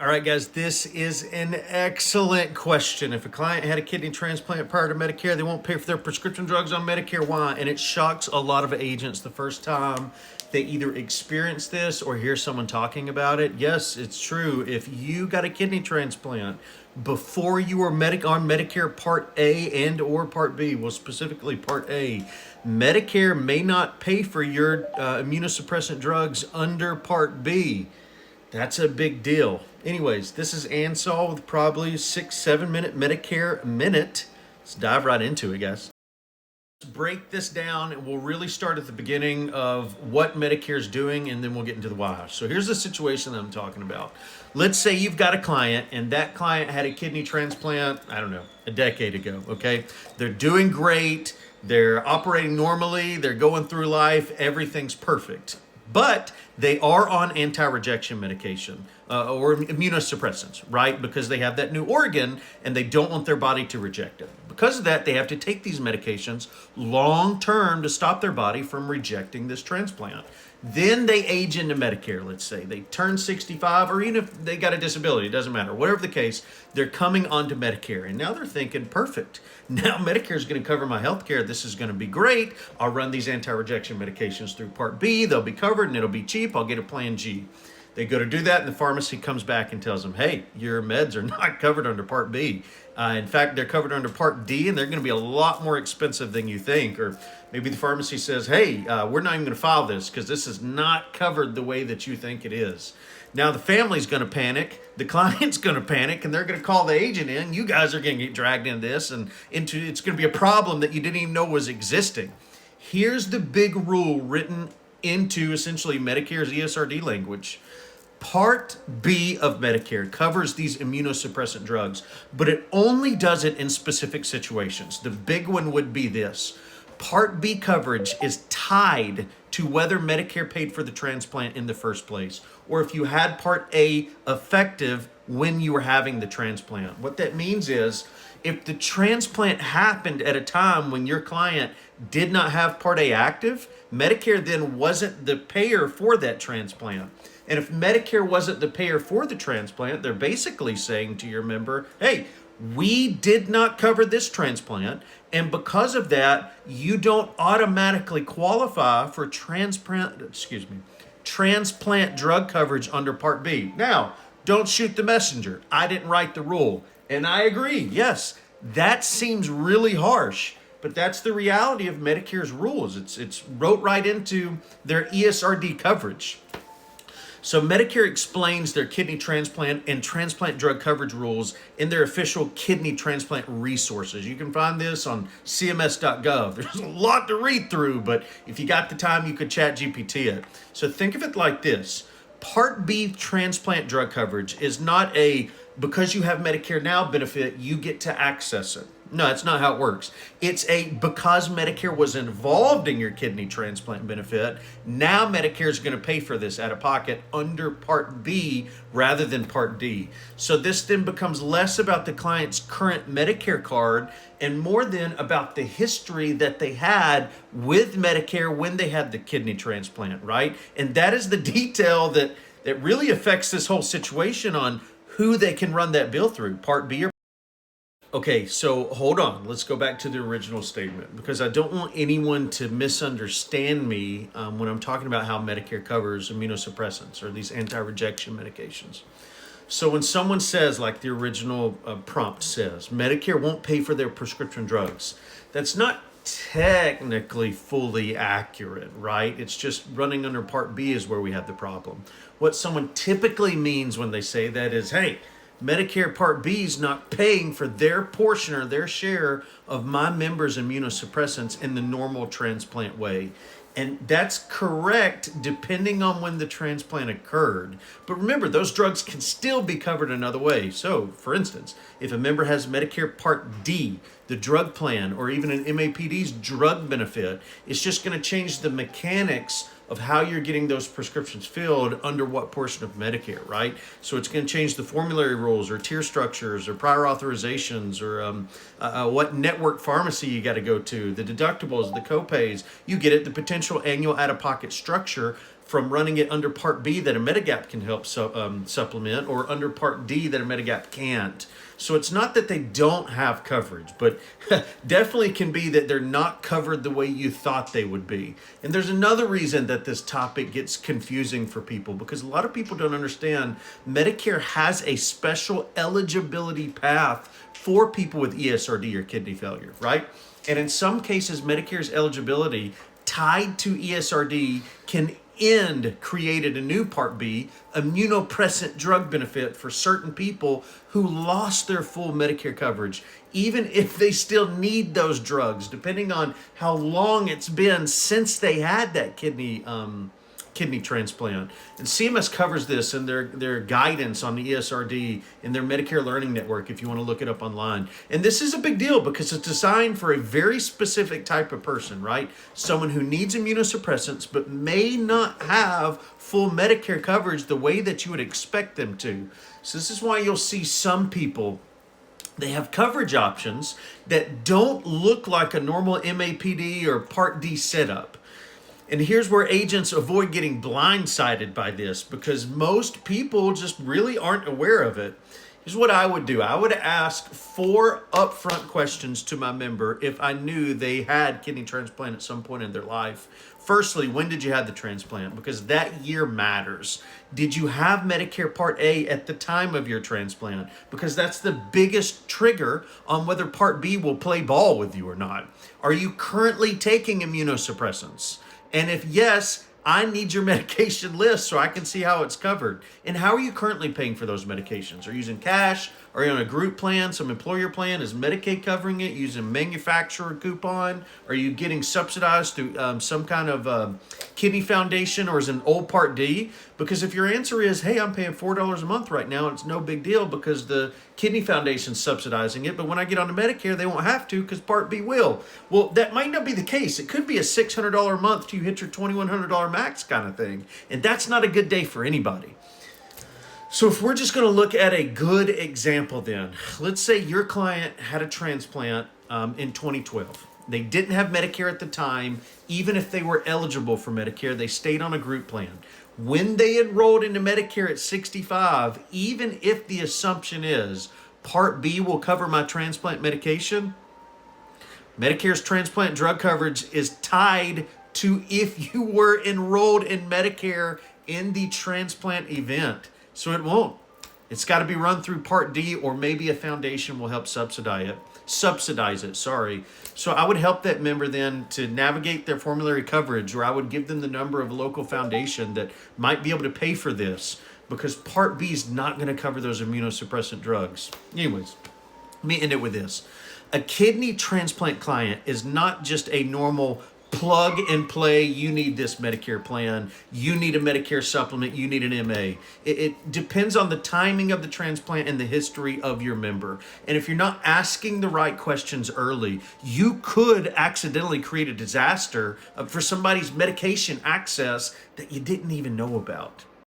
All right, guys, this is an excellent question. If a client had a kidney transplant prior to Medicare, they won't pay for their prescription drugs on Medicare. Why? And it shocks a lot of agents the first time they either experience this or hear someone talking about it. Yes, it's true. If you got a kidney transplant before you were on Medicare Part A and or Part B, well, specifically Part A, Medicare may not pay for your immunosuppressant drugs under Part B. That's a big deal. Anyways, this is Ansel with probably 6-7 minute Medicare minute. Let's dive right into it, guys. Let's break this down and we'll really start at the beginning of what Medicare is doing and then we'll get into the why. So here's the situation that I'm talking about. Let's say you've got a client and that client had a kidney transplant, I don't know, a decade ago, okay? They're doing great, they're operating normally, they're going through life, everything's perfect. But they are on anti-rejection medication or immunosuppressants, right? Because they have that new organ and they don't want their body to reject it. Because of that, they have to take these medications long-term to stop their body from rejecting this transplant. Then they age into Medicare, let's say. They turn 65, or even if they got a disability, it doesn't matter. Whatever the case, they're coming onto Medicare. And now they're thinking, perfect. Now Medicare is going to cover my health care. This is going to be great. I'll run these anti-rejection medications through Part B. They'll be covered and it'll be cheap. I'll get a Plan G. They go to do that and the pharmacy comes back and tells them, hey, your meds are not covered under Part B. In fact, they're covered under Part D and they're going to be a lot more expensive than you think. Or maybe the pharmacy says, hey, we're not even going to file this because this is not covered the way that you think it is. Now the family's going to panic, the client's going to panic, and they're going to call the agent in. You guys are going to get dragged into this and it's going to be a problem that you didn't even know was existing. Here's the big rule written into essentially Medicare's ESRD language. Part B of Medicare covers these immunosuppressant drugs, but it only does it in specific situations. The big one would be this. Part B coverage is tied to whether Medicare paid for the transplant in the first place, or if you had Part A effective when you were having the transplant. What that means is, if the transplant happened at a time when your client did not have Part A active, Medicare then wasn't the payer for that transplant. And if Medicare wasn't the payer for the transplant, they're basically saying to your member, hey, we did not cover this transplant, and because of that, you don't automatically qualify for transplant drug coverage under Part B. Now, don't shoot the messenger. I didn't write the rule. And I agree, yes, that seems really harsh, but that's the reality of Medicare's rules. It's wrote right into their ESRD coverage. So Medicare explains their kidney transplant and transplant drug coverage rules in their official kidney transplant resources. You can find this on cms.gov. There's a lot to read through, but if you got the time, you could chat GPT it. So think of it like this. Part B transplant drug coverage is not a because you have Medicare now benefit, you get to access it. No, that's not how it works. It's a because Medicare was involved in your kidney transplant benefit, now Medicare is going to pay for this out of pocket under Part B rather than Part D. So this then becomes less about the client's current Medicare card and more then about the history that they had with Medicare when they had the kidney transplant, right? And that is the detail that really affects this whole situation on who they can run that bill through, Part B or Okay, so hold on. Let's go back to the original statement because I don't want anyone to misunderstand me when I'm talking about how Medicare covers immunosuppressants or these anti-rejection medications. So when someone says, like the original prompt says, Medicare won't pay for their prescription drugs, that's not technically fully accurate, right? It's just running under Part B is where we have the problem. What someone typically means when they say that is, hey, Medicare Part B is not paying for their portion or their share of my members' immunosuppressants in the normal transplant way. And that's correct depending on when the transplant occurred. But remember, those drugs can still be covered another way. So, for instance, if a member has Medicare Part D, the drug plan, or even an MAPD's drug benefit, it's just going to change the mechanics of how you're getting those prescriptions filled under what portion of Medicare, right? So it's going to change the formulary rules or tier structures or prior authorizations or what network pharmacy you got to go to, the deductibles, the copays. You get it, the potential annual out-of-pocket structure from running it under Part B that a Medigap can help supplement, or under Part D that a Medigap can't. So it's not that they don't have coverage, but definitely can be that they're not covered the way you thought they would be. And there's another reason that this topic gets confusing for people, because a lot of people don't understand Medicare has a special eligibility path for people with ESRD or kidney failure, right? And in some cases, Medicare's eligibility tied to ESRD can created a new Part B immunosuppressant drug benefit for certain people who lost their full Medicare coverage, even if they still need those drugs, depending on how long it's been since they had that kidney transplant. And CMS covers this in their guidance on the ESRD in their Medicare Learning Network, if you want to look it up online. And this is a big deal because it's designed for a very specific type of person, right? Someone who needs immunosuppressants but may not have full Medicare coverage the way that you would expect them to. So this is why you'll see some people, they have coverage options that don't look like a normal MAPD or Part D setup. And here's where agents avoid getting blindsided by this, because most people just really aren't aware of it. Here's what I would do. I would ask 4 upfront questions to my member if I knew they had kidney transplant at some point in their life. Firstly, when did you have the transplant? Because that year matters. Did you have Medicare Part A at the time of your transplant? Because that's the biggest trigger on whether Part B will play ball with you or not. Are you currently taking immunosuppressants? And if yes, I need your medication list so I can see how it's covered. And how are you currently paying for those medications? Are you using cash? Are you on a group plan, some employer plan? Is Medicaid covering it? Using manufacturer coupon? Are you getting subsidized through some kind of kidney foundation, or is it an old Part D? Because if your answer is, hey, I'm paying $4 a month right now, it's no big deal because the kidney foundation's subsidizing it, but when I get onto Medicare, they won't have to because Part B will. Well, that might not be the case. It could be a $600 a month till you hit your $2,100 max kind of thing. And that's not a good day for anybody. So if we're just going to look at a good example then, let's say your client had a transplant in 2012. They didn't have Medicare at the time. Even if they were eligible for Medicare, they stayed on a group plan. When they enrolled into Medicare at 65, even if the assumption is Part B will cover my transplant medication, Medicare's transplant drug coverage is tied to if you were enrolled in Medicare in the transplant event. So it won't. It's got to be run through Part D, or maybe a foundation will help subsidize it. So I would help that member then to navigate their formulary coverage, or I would give them the number of a local foundation that might be able to pay for this, because Part B is not going to cover those immunosuppressant drugs. Anyways, let me end it with this. A kidney transplant client is not just a normal plug and play, you need this Medicare plan, you need a Medicare supplement, you need an MA. It depends on the timing of the transplant and the history of your member. And if you're not asking the right questions early, you could accidentally create a disaster for somebody's medication access that you didn't even know about.